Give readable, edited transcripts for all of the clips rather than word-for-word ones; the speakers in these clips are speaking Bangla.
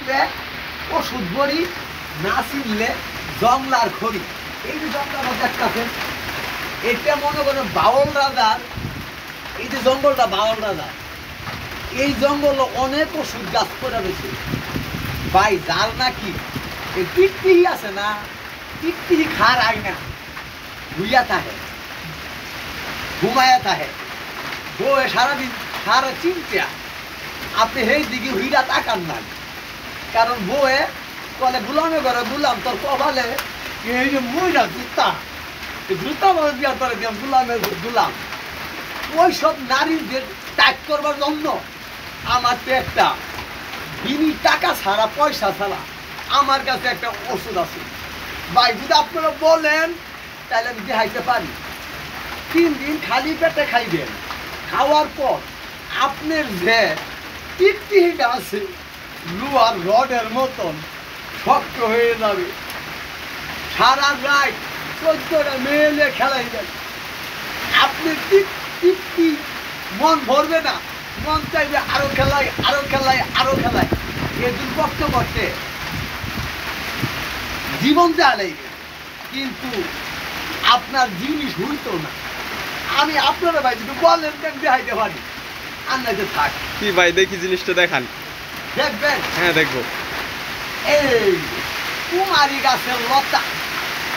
চিনলে ওষুধ বড়ি, না চিনলে জংলার খড়ি। এই যে জংলার দেখতেছেন, এটা মনে করেন বাউল রাজার, এই যে জঙ্গলটা বাউল রাজার, এই জঙ্গল অনেক ওষুধ গাছ করে রয়েছে ভাই। যার নাকি এই টিকটিকি আছে না, টিকটিকি খার আই না, ভুইয়া থাকে, ঘুমায়া থাকে, বউয়ে সারাদিন সারা চিন্তা, আপনি সেই দিকে হুইরা তাকান নাই, কারণ বউয়ে কলে গুলামে করে গুলাম তোর কপালে এই যে মুইরা জুতা, জুতা মানে দিয়া তোর গুলামে গুলাম। ওই সব নারীদের ত্যাগ করবার জন্য আমার তো একটা বিনি টাকা ছাড়া, পয়সা ছাড়া আমার কাছে একটা ওষুধ আছে ভাই। যদি আপনারা বলেন তাহলে আমি দেখাইতে পারি। 3 দিন খালি পেটে খাইবেন, খাওয়ার পর আপনার যে টিকটিকিটা আছে লোহার রডের মতন শক্ত হয়ে যাবে। সারা রাত 14টা মেলে খেলাইবেন, আপনার টিকটি মন ভরবে না, মন চাইবে আরো খেলাই, আরো খেলাই, আরো খেলাই। এদিন করতে করতে জীবন চালাইবে, কিন্তু আপনার জিনিস হইতো না। আমি আপনারা ভাই যদি বলেন দেখাইতে পারি, আন্দাজে থাক। কি ভাই দেখি জিনিসটা দেখান। দেখবেন? হ্যাঁ দেখবো। এই কুমারী গাছের লতা,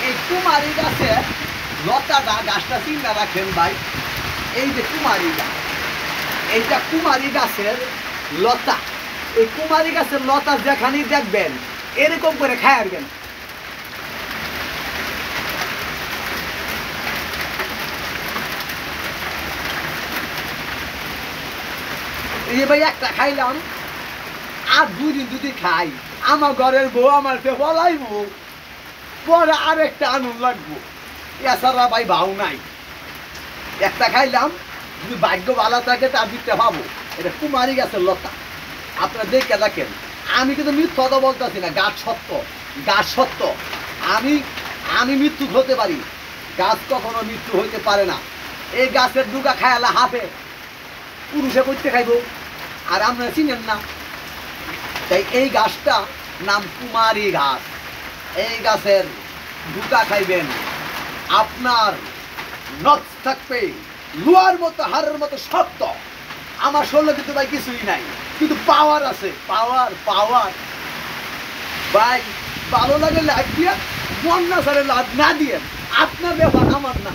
এই কুমারী গাছের লতাটা, গাছটা চিন্তা রাখেন ভাই। এই যে কুমারী গাছ, এইটা কুমারী গাছের লতা। এই কুমারী গাছের লতা যেখানেই দেখবেন এরকম করে খায় আসবেন। এই ভাই একটা খাইলাম, আর 2 দিন যদি খাই আমার ঘরের বউ আমার বলাইবো, পরে আরেকটা আনন্দ লাগবো। এছাড়া ভাই ভাও নাই। একটা খাইলাম, যদি ভাগ্য ভালো থাকে তার দিকটা ভাবো। এটা কুমারী গাছের লতা, আপনারা দেখে দেখেন। আমি কিন্তু মিথ্যা কথা বলতেছি না, গাছ সত্য, গাছ সত্য। আমি মৃত্যু হতে পারি, গাছ কখনো মৃত্যু হইতে পারে না। এই গাছের ডুগা খায়ালা হাফে পুরুষে করতে খাইব, আর আপনারা চিনেন না। তাই এই গাছটা নাম কুমারী গাছ। এই গাছের ডুগা খাইবেন, আপনার নখ থাকবে লোহার মতো, হাড়ের মতো শক্ত। আমার শরীরে কিন্তু ভাই কিছুই নাই, কিন্তু পাওয়ার আছে, পাওয়ার পাওয়ার ভাই। ভালো লাগে লাভ দিয়ে, মন না সারে লাভ না দিয়ে, আপনার ব্যাপার, আমার না।